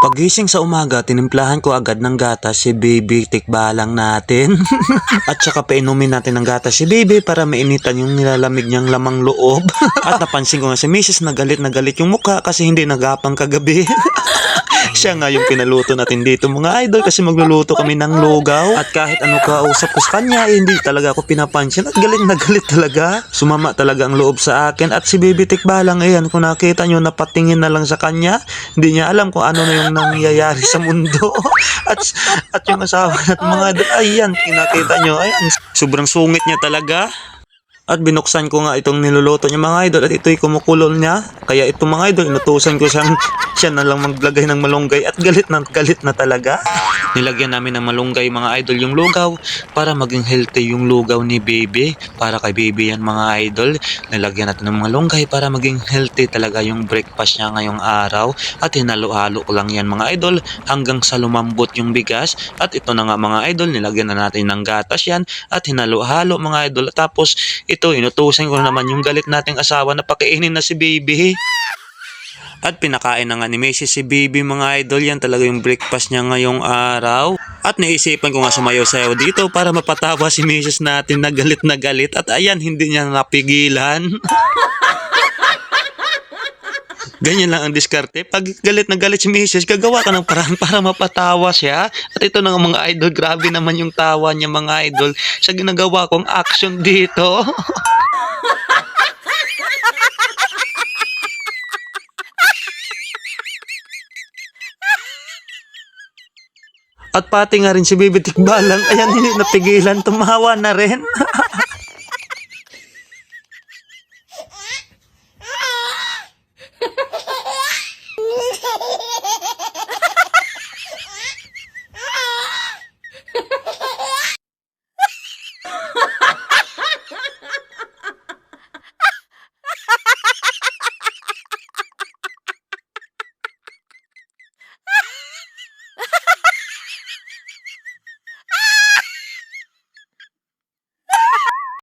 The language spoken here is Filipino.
Pagising sa umaga, tinimplahan ko agad ng gatas si Baby, tikbalang natin. At saka painumin natin ng gatas si Baby para mainitan yung nilalamig niyang lamang loob. At napansin ko nga si Mrs. na galit yung mukha kasi hindi nagapang kagabi. Siya nga yung pinaluto natin dito mga idol kasi magluluto kami ng lugaw. At kahit ano kausap ko sa kanya, hindi talaga ako pinapansin at galit na galit talaga. Sumama talaga ang loob sa akin at si Baby Tikbalang, ayan, kung nakita nyo, napatingin na lang sa kanya. Hindi niya alam kung ano na yung nangyayari sa mundo. at yung asawa natin mga idol, ayan, kinakita nyo, ayan, sobrang sungit niya talaga. At binuksan ko nga itong niluluto niya mga idol at ito'y kumukulol niya. Kaya itong mga idol, inutusan ko siya na lang maglagay ng malunggay at galit na talaga. Nilagyan namin ng malunggay mga idol yung lugaw para maging healthy yung lugaw ni Baby. Para kay Baby yan mga idol. Nilagyan natin ng malunggay para maging healthy talaga yung breakfast niya ngayong araw. At hinalo-halo ko lang yan mga idol hanggang sa lumambot yung bigas. At ito na nga mga idol, nilagyan na natin ng gatas yan at hinalo-halo mga idol. Tapos ito, inutusan ko naman yung galit nating asawa na pakainin na si Baby. At pinakain na nga ni Mrs. si Baby mga idol. Yan talaga yung breakfast niya ngayong araw. At naisipan ko nga sumayaw-sayaw dito para mapatawa si Mrs. natin na galit. At ayan, hindi niya napigilan. Ganyan lang ang diskarte. Pag galit na galit si Mrs., gagawa ka ng paraan para mapatawa siya. At ito na nga mga idol, grabe naman yung tawa niya mga idol sa ginagawa kong action dito. At pati nga rin si Baby Tikbalang, ayan, hindi napigilan, tumawa na rin.